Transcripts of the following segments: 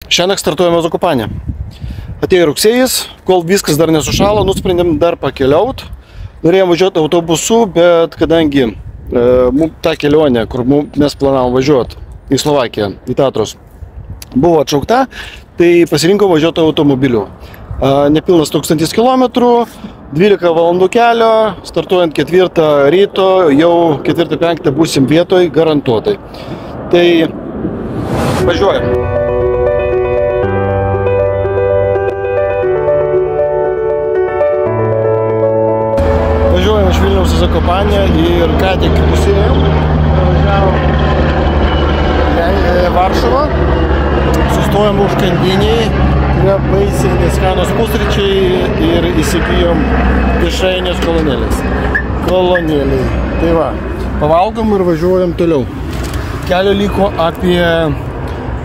Šiandien startuojame Zakopanę. Atėjo rugsėjis, kol viskas dar nesušalo, nusprendėm dar pakeliaut. Norėjom važiuoti autobusu, bet kadangi ta kelionė, kur mes planavom važiuoti į Slovakiją, į Tatros, buvo atšaukta, tai pasirinkom važiuoti automobiliu. Nepilnas 1000 kilometrų, 12 valandų kelio, startuojant 4 ryto, jau 4-5 būsim vietoj garantuotai. Tai važiuojam. Važiuojam iš Vilniaus į Zakopanę ir ką tik pusėjom, važiavom į Varšuvą, sustojom užkandiniai, yra baisiai neskanus pusryčiai ir įsigijom dešrainės kolonėliai. Tai va, pavalgom ir važiuojam toliau. Kelio liko apie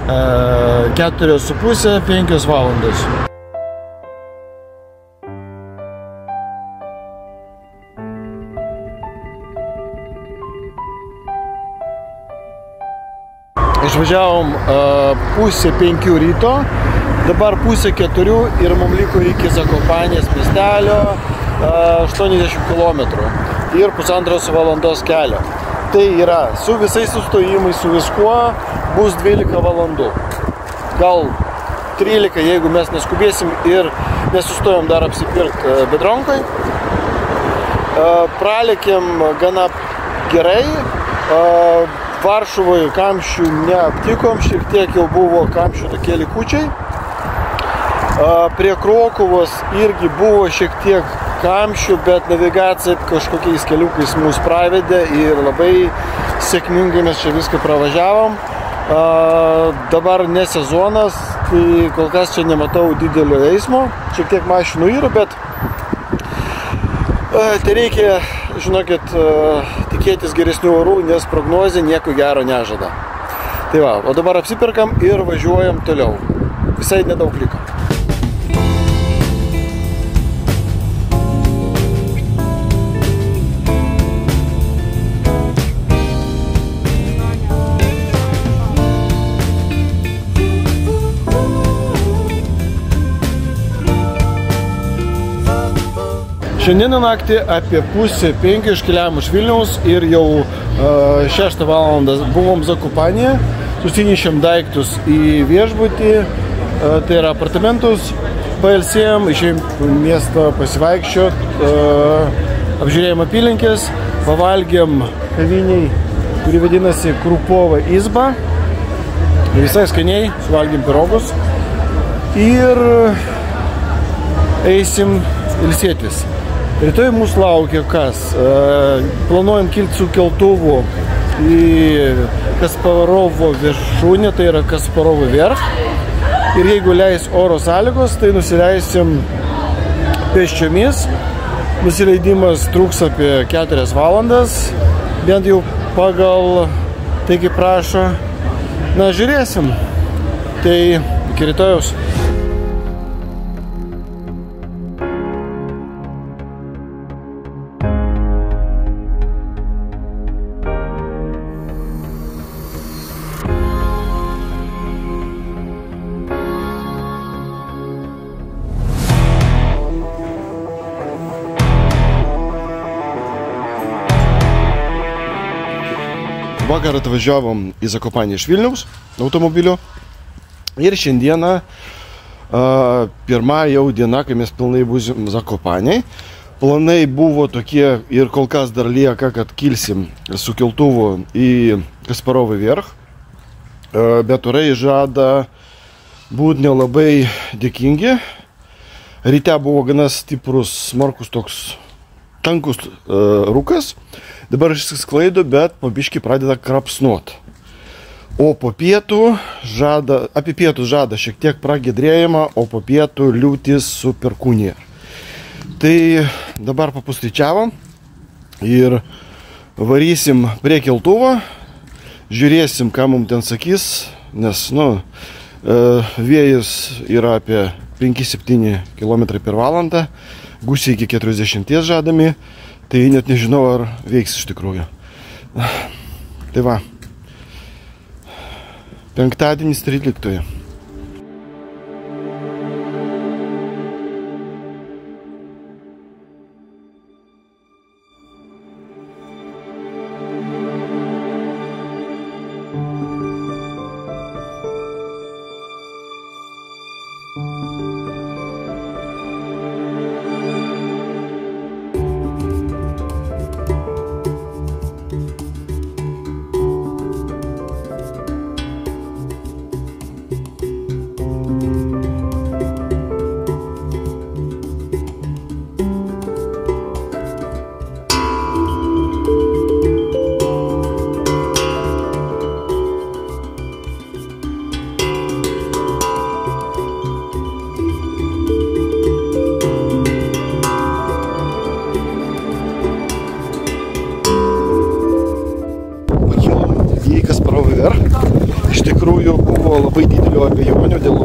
4,5-5 valandos. Išvažiavom 4:30 ryto, dabar 3:30 ir mums liko iki Zakopanės miestelio 80 km ir 1,5 valandos kelio. Tai yra su visais sustojimais, su viskuo bus 12 valandų. Gal 13, jeigu mes neskubėsim ir nesustojom dar apsipirkti Bedronkoj. Pralėkėm gana gerai. Varšuvoje kamščių neaptikom, šiek tiek jau buvo kamščių tokie likučiai. Prie Krokuvos irgi buvo šiek tiek kamščių, bet navigacija kažkokiais keliukais mus pravedė ir labai sėkmingai mes čia viską pravažiavom. Dabar ne sezonas, tai kol kas čia nematau didelio eismo, šiek tiek mašinų yra, bet tai reikia, žinokit, tikėtis geresnių orų, nes prognozė nieko gero nežada. Tai va, o dabar apsiperkam ir važiuojam toliau. Visai nedaug liko. Šiandieną naktį apie 4:30 iškeliavom iš Vilniaus ir jau 6 valandą buvom Zakopanėje, susinešėm daiktus į viešbutį, tai yra apartamentus, pailsėjom, išėjom miestą pasivaikščiot, apžiūrėjom apylinkės, pavalgėm kaviniai, kuri vadinasi Krupova izba, visai skaniai, suvalgėm pirogus ir eisim ilsėtis. Rytoj mūsų laukia kas? Planuojam kilti su keltuvu į Kasparovo viršūnę, tai yra Kasparovo verch. Ir jeigu leis oro sąlygos, tai nusileisim pėsčiomis. Nusileidimas truks apie 4 valandas, bent jau pagal tai, kaip prašo. Na, žiūrėsim. Tai iki rytojaus. Vakar atvažiavom į Zakopanę iš Vilniaus automobiliu ir šiandieną pirma jau diena, kai mes pilnai būsim Zakopanėj. Planai buvo tokie ir kol kas dar lieka, kad kilsim su keltuvu į Kasparovo verch, bet orai žada būti nelabai dėkingi. Ryte buvo gana stiprus smarkus toks tankus rūkas. Dabar išsisklaido, bet po biškį pradeda krapsnuot. O po pietų žada, apie pietus žada šiek tiek pragiedrėjimą, o po pietų liūtis su perkūnija. Tai dabar papusryčiavom ir varysim prie keltuvo, žiūrėsim, ką mums ten sakys, nes, vėjas yra apie 5-7 km per valandą, gūsiai iki 40 žadami. Tai net nežinau, ar veiks iš tikrųjų. Tai va, penktadienis 13.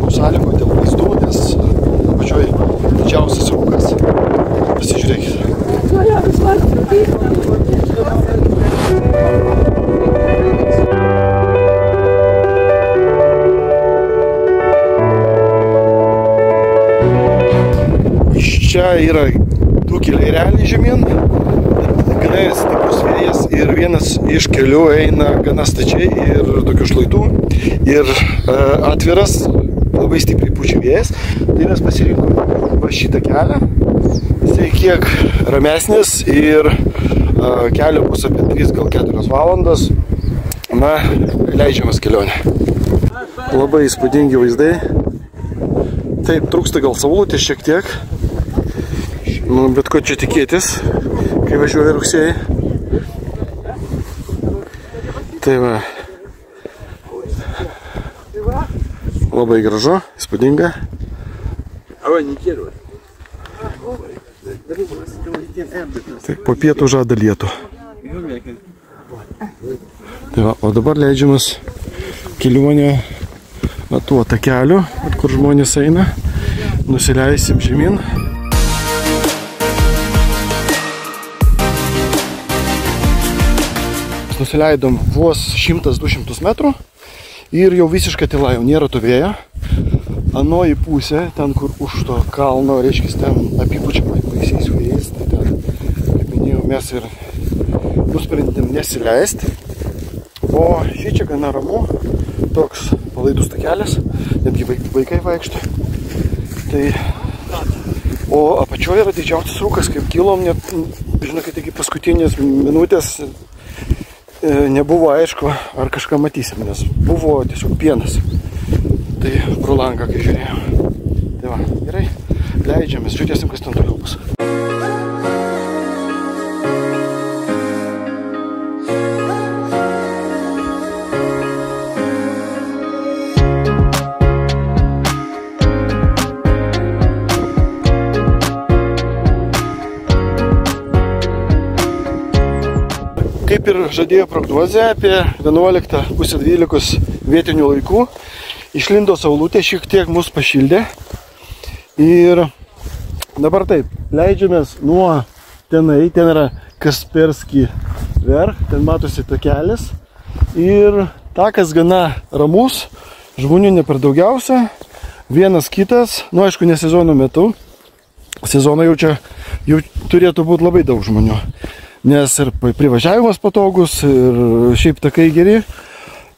sudėtingų sąlygų dėl vaizdų, nes pačioj didžiausias rūkas. Pasižiūrėkit. Iš čia yra du keliai realiai žemyn, gana stiprus vėjas ir vienas iš kelių eina gana stačiai ir tokių šlaitų ir atviras, labai stipriai pučia vėjas. Tai mes pasirinkome va šitą kelią, jisai kiek ramesnis ir kelio bus apie 3 gal 4 valandas, na, leidžiamas kelionė. Labai įspūdingi vaizdai, taip trūksta gal saulutės šiek tiek. Bet ko čia tikėtis, kai važiuoja rugsėjai. Tai va. Labai gražu, įspūdinga. Taip, po pietų žada lietų. Tai va, o dabar leidžiamas kelionė tuo takeliu, kur žmonės eina. Nusileisim žemyn. Nusileidom vos 100-200 metrų ir jau visiškai tyla, jau nėra to vėjo. Anoji pusė, ten kur už to kalno, reiškia, ten apipučiama baisiais vėjais, tai ten, kaip minėjau, mes ir nusprendėm nesileisti. O šičia gana ramu, toks palaidus takelis, netgi vaikai vaikšto. Tai, o apačioje yra didžiausias rūkas, kaip kilom, net, žinokit, iki paskutinės minutės nebuvo aišku, ar kažką matysim, nes buvo tiesiog pienas. Tai pro langą, kai žiūrėjau. Tai va, gerai, leidžiamės, žiūrėsim, kas ten toliau bus. Kaip ir žadėjo prognozė, apie 11:30 vietinių laikų išlindo saulutė, šiek tiek mus pašildė. Ir dabar taip, leidžiamės nuo tenai, ten yra Kaspersky Verch, ten matosi takelis. Ir takas gana ramus, žmonių ne per daugiausia, vienas kitas, nu aišku, ne sezono metu. Sezono jau čia jau turėtų būti labai daug žmonių. Nes ir privažiavimas patogus, ir šiaip takai geri.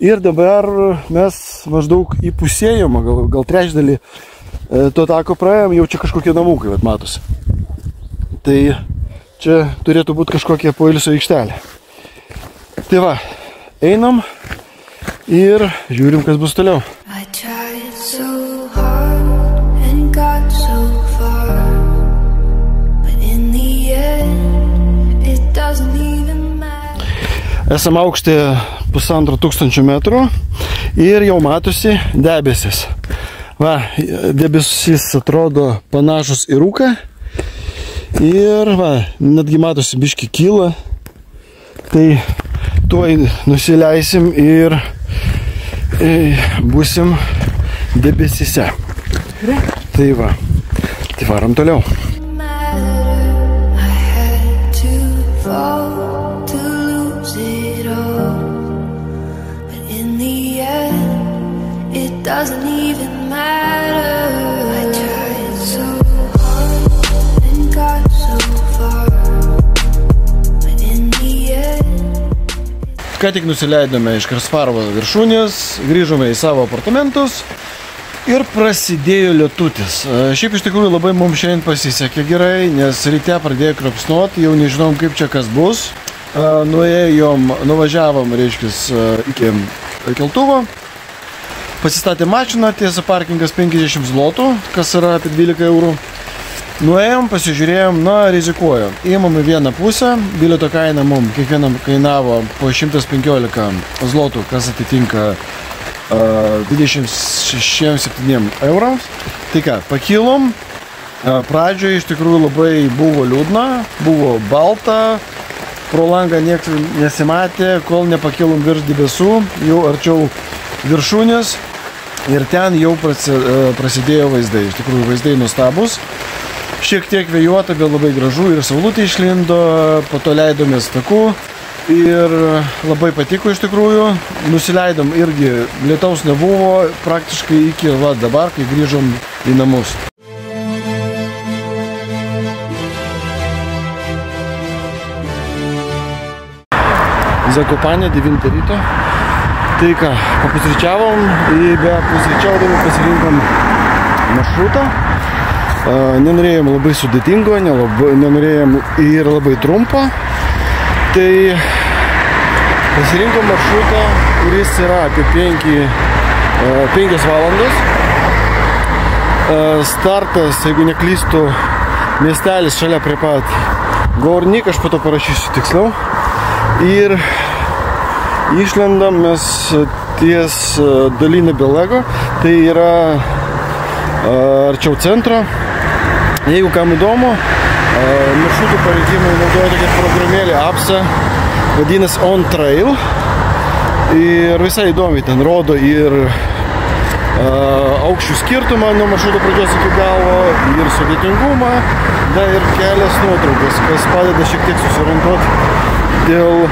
Ir dabar mes maždaug įpusėjom, gal trečdalį to tako praėjom, jau čia kažkokie namukai, vat matosi. Tai čia turėtų būti kažkokie poilsio aikštelė. Tai va, einam ir žiūrim, kas bus toliau. Esam aukštė 1500 metrų ir jau matosi debesis. Va, debesis atrodo panašus į rūką ir va, netgi matosi biški kyla. Tai tuoj nusileisim ir būsim debesise. Tai varom toliau. Doesn't even matter. I tried so hard and got so far, but in the end. Ką tik nusileidome iš Kasparovo viršūnės, grįžome į savo apartamentus ir prasidėjo lietutis. Šiaip iš tikrųjų labai mums šiandien pasisekė gerai, nes ryte pradėjo kropsnuoti, jau nežinom kaip čia kas bus. Nuvažiavom, reiškis, iki keltuvo. Pasistatė mašiną, tiesa parkingas 50 zlotų, kas yra apie 12 eurų. Nuėjom, pasižiūrėjom, na, rizikuojom. Įmam į vieną pusę, bilieto kaina mums kiekvienam kainavo po 115 zlotų, kas atitinka 26-7 eurams. Tai ką, pakilom. Pradžioje iš tikrųjų labai buvo liūdna, buvo balta, pro langą niekas nesimatė, kol nepakilom virš debesų, jau arčiau viršūnės. Ir ten jau prasidėjo vaizdai. Iš tikrųjų, vaizdai nustabus. Šiek tiek vėjuota, bet labai gražu. Ir saulutė išlindo, po to leidomės taku. Ir labai patiko iš tikrųjų. Nusileidom irgi, lietaus nebuvo praktiškai iki dabar, kai grįžom į namus. Zakopanė 9 ryto. Tai ką, papusryčiavom, be pusryčiaudami pasirinkom maršrutą. Nenorėjom labai sudėtingo, nenorėjom ir labai trumpo. Tai pasirinkom maršrutą, kuris yra apie 5 valandos. Startas, jeigu neklystu, miestelis šalia prie pat Gornik, aš po to parašysiu tiksliau. Ir išlendam mes ties Dolina Belego, tai yra arčiau centro. Jeigu kam įdomu, maršrutų parinkimai naudoja tokia programėlė APSA, vadinasi On Trail. Ir visai įdomiai ten rodo ir aukščių skirtumą nuo maršruto pradžios iki galo, ir sudėtingumą, da ir kelias nuotraukas, kas padeda šiek tiek susiorientuoti dėl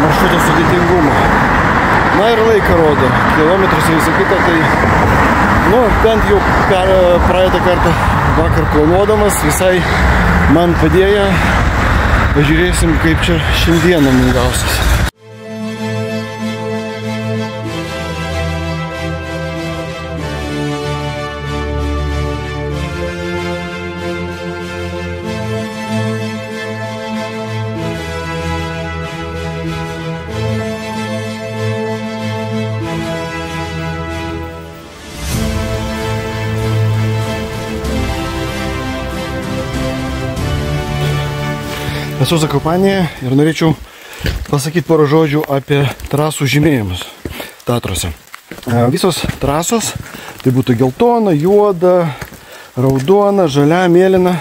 maršruto sudėtingumo. Na ir laiką rodo, kilometrus ir visą kitą, tai bent jau praeitą kartą vakar planuodamas visai man padėjo. Pažiūrėsim, kaip čia šiandieną man gausis. Esu Zakopanėje ir norėčiau pasakyti porą žodžių apie trasų žymėjimus Tatruose. Visos trasos, tai būtų geltona, juoda, raudona, žalia, mėlyna,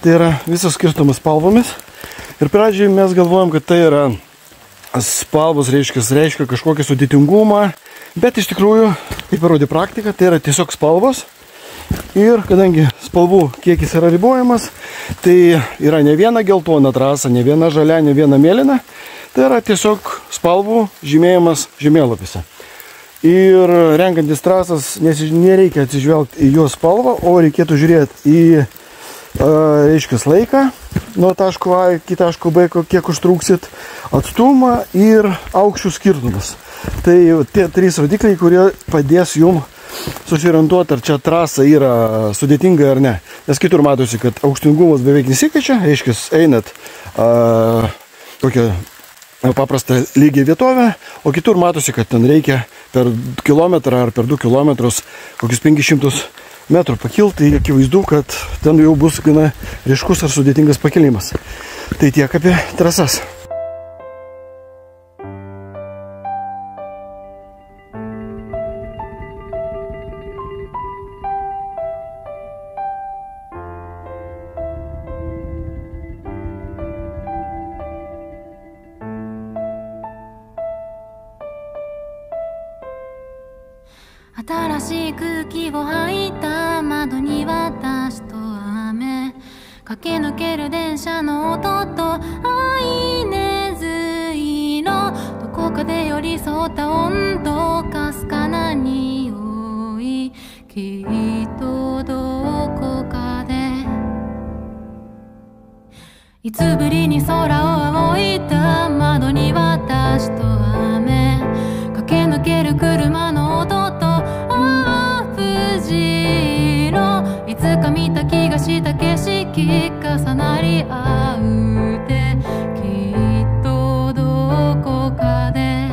tai yra visos skirstomas spalvomis. Ir pradžiai mes galvojam, kad tai yra spalvos reiškia kažkokį sudėtingumą, bet iš tikrųjų, kaip parodė praktika, tai yra tiesiog spalvos. Ir kadangi spalvų kiekis yra ribojamas, tai yra ne viena geltona trasa, ne viena žalia, ne viena mėlyna. Tai yra tiesiog spalvų žymėjimas žemėlapise. Ir renkantis trasas nereikia atsižvelgti į jo spalvą, o reikėtų žiūrėti į laiką nuo taško A iki taško B, kiek užtruksit, atstumą ir aukščių skirtumus. Tai tie 3 rodikliai, kurie padės jums susiorientuoti, ar čia trasa yra sudėtinga ar ne. Nes kitur matosi, kad aukštingumas beveik nesikeičia, reiškia, einat tokią paprastą lygią vietovę, o kitur matosi, kad ten reikia per kilometrą ar per 2 kilometrus kokius 500 metrų pakilti, tai akivaizdu, kad ten jau bus gana ryškus ar sudėtingas pakilimas. Tai tiek apie trasas.新しい空気を吐いた窓に私と雨駆け抜ける電車の音とハイネズミのどこかで寄り添った温度かすかな匂いきっとどこかでいつぶりに空を仰いだ窓に私と雨駆け抜ける車の音といつか見た気がした景色重なり合うてきっとどこかで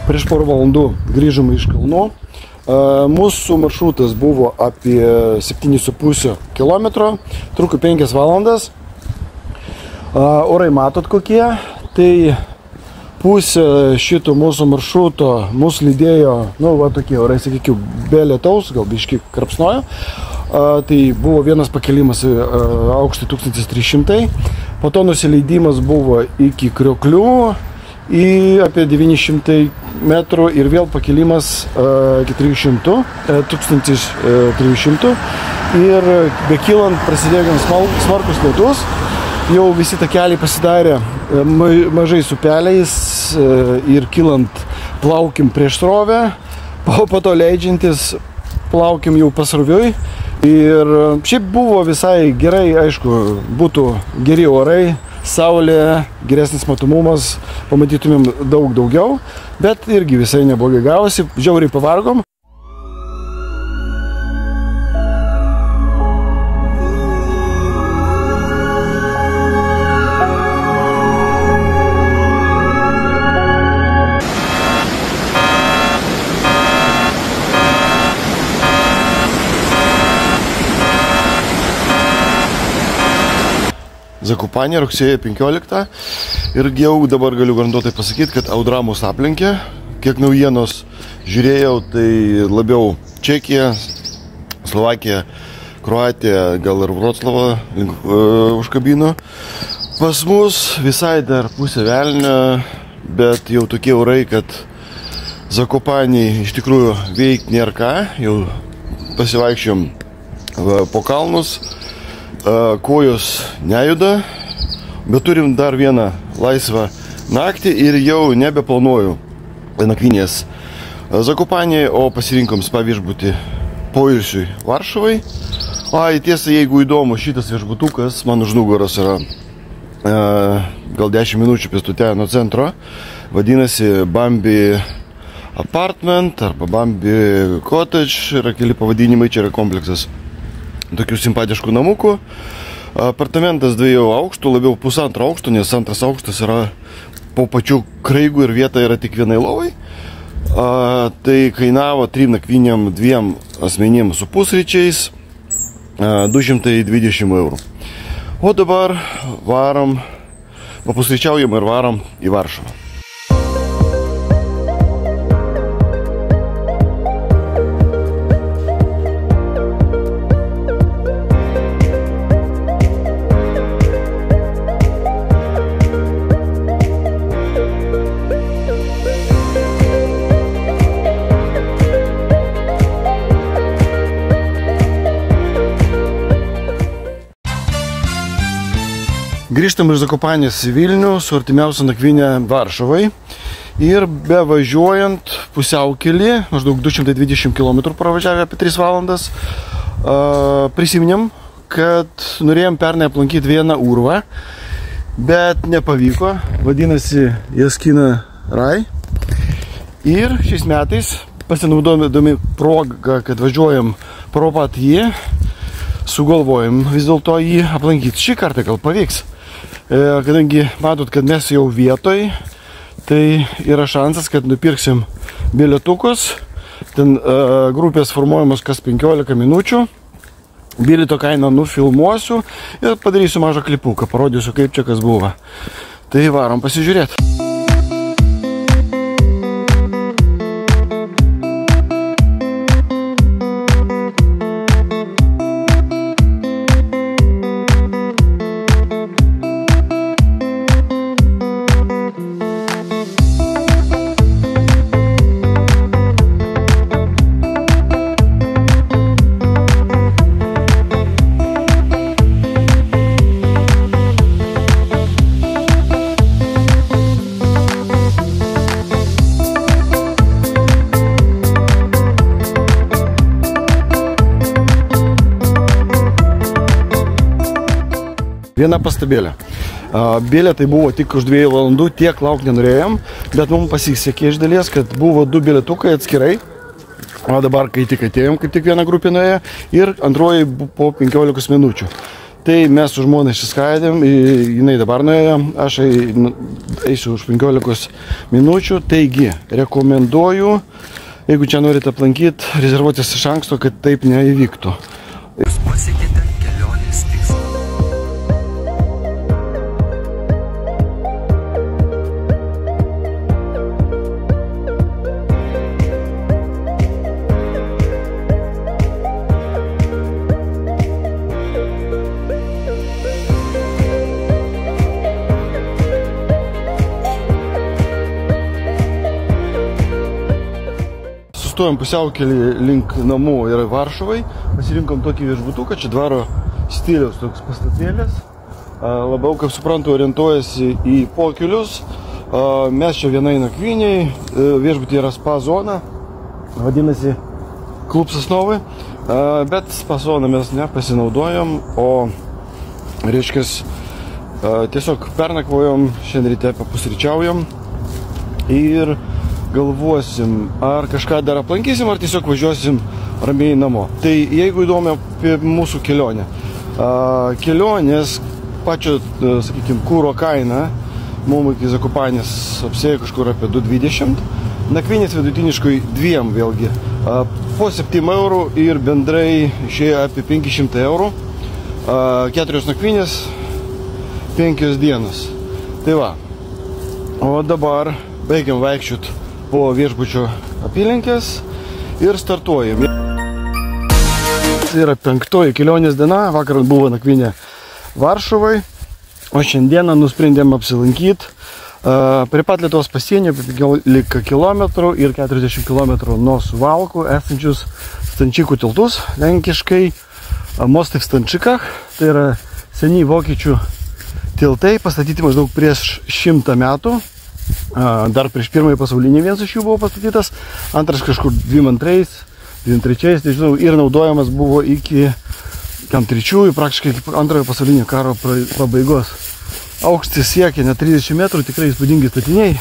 Prieš porą valandų grįžom iš Kalno. Mūsų maršrutas buvo apie 7,5 km, truko 5 valandas. Orai matot kokie, tai pusę šito mūsų maršruto mūsų lydėjo, nu, va tokie orai, sakykiu, be lietaus, gal biški krapsnojo. Tai buvo vienas pakelimas aukštį 1300, po to nusileidimas buvo iki Krioklių, į apie 900 metrų ir vėl pakelimas iki 1300 ir bekylant prasidėjo smarkus lietus, jau visi takeliai pasidarė mažais upeliais ir kylant plaukim prieš srovę, po to leidžiantis plaukim jau pasroviui. Ir šiaip buvo visai gerai, aišku, būtų geri orai, saulė, geresnis matomumas, pamatytumėm daug daugiau, bet irgi visai neblogai gavosi, žiauriai pavargom. Zakopanė rugsėjo 15 ir jau dabar galiu garantuotai pasakyti, kad audra mus aplenkė. Kiek naujienos žiūrėjau, tai labiau Čekija, Slovakija, Kroatija, gal ir Vroclavą užkabino. Pas mus visai dar pusė velnio, bet jau tokie orai, kad Zakopanė iš tikrųjų veik nėra ką, jau pasivaikščiom po kalnus. Kojos nejuda, bet turim dar vieną laisvą naktį ir jau nebeplanuoju nakvynės Zakopanėje, o pasirinkom spa viešbutį poilsiui Varšuvai. Tiesa, jeigu įdomu, šitas viešbutukas man už nugaros yra gal 10 minučių pėstute nuo centro, vadinasi Bambi Apartment arba Bambi Cottage, yra keli pavadinimai, čia yra kompleksas tokių simpatiškų namukų. Apartamentas 2 aukštų, labiau 1,5 aukšto, nes 2 aukštas yra po pačių kraigų ir vieta yra tik vienai lovai. Tai kainavo 3 nakvynėm 2 asmenim su pusryčiais 220 eurų. O dabar varom, papusryčiaujam ir varom į Varšuvą. Grįžtam iš Zakopanės į Vilnių su artimiausia nakvynė Varšuvai ir bevažiuojant pusiaukelį, maždaug 220 km pravažiavę apie 3 valandas, prisiminėm, kad norėjom pernai aplankyti vieną urvą, bet nepavyko, vadinasi Jaskina Rai. Ir šiais metais pasinaudodami progą, kad važiuojam pro pat jį, sugalvojom vis dėlto jį aplankyti. Šį kartą gal pavyks. Kadangi matot, kad mes jau vietoj, tai yra šansas, kad nupirksim bilietukus. Ten grupės formuojamos kas 15 minučių. Bilieto kainą nufilmuosiu ir padarysiu mažą klipuką, parodysiu, kaip čia kas buvo. Tai varom pasižiūrėti. Viena pastabėlė. Bilietai buvo tik už 2 valandų, tiek lauk nenorėjom, bet mums pasisekė iš dalies, kad buvo 2 bilietukai atskirai. O dabar, kai tik atėjom, kaip tik viena grupė nuėjo ir antroji po 15 minučių. Tai mes su žmona išsiskaidėm, jinai dabar nuėjo, aš eisiu už 15 minučių. Taigi, rekomenduoju, jeigu čia norite aplankyti, rezervuotis iš anksto, kad taip neįvyktų. Jūs pasiekėte kelionės tikslą. sustojom pusiaukelį link namų ir Varšuvai. Pasirinkom tokį viešbutuką, čia dvaro stiliaus toks pastatėlis. Labiau, kaip suprantu, orientuojasi į pokylius. Mes čia vienai nakvyniai, viešbutį yra spa zona, vadinasi Klub Sosnovai, bet spa zoną mes nepasinaudojom, o reiškias tiesiog pernakvojom, šiandien ryte papusryčiaujom ir galvosim, ar kažką dar aplankysim, ar tiesiog važiuosim ramiai namo. Tai jeigu įdomu apie mūsų kelionę, kelionės pačio, sakykime, kūro kaina mums iki Zakopanės apsėjo kažkur apie 2,20, nakvynės vidutiniškai 2 vėlgi, po 7 eurų ir bendrai išėjo apie 500 eurų, 4 nakvynės, 5 dienos. Tai va, o dabar baigiam vaikščiot po viešbučio apylinkės ir startuojam. Tai yra 5 kelionės diena, vakar buvo nakvynė Varšuvai, o šiandieną nusprendėm apsilankyti prie pat Lietuvos pasienio apie 15 km ir 40 km nuo Suvalkų esančius Stančikų tiltus, lenkiškai Mostai v Stančikach. Tai yra seniai vokiečių tiltai, pastatyti maždaug prieš 100 metų. Dar prieš pirmąjį pasaulinį vienas iš jų buvo pastatytas, antras kažkur 22, 23, nežinau, ir naudojamas buvo iki 3-ųjų, praktiškai iki antrojo pasaulinio karo pabaigos. Aukštis siekia net 30 metrų, tikrai įspūdingi statiniai.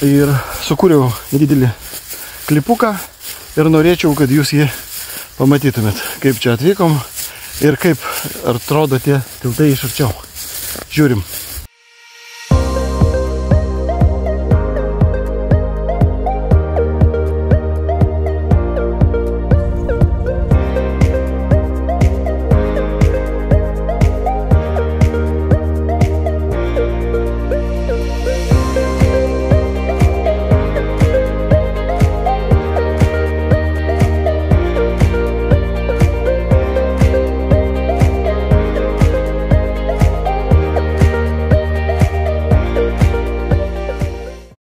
Ir sukūriau nedidelį klipuką ir norėčiau, kad jūs jį pamatytumėt, kaip čia atvykom ir kaip atrodo tie tiltai iš arčiau. Žiūrim.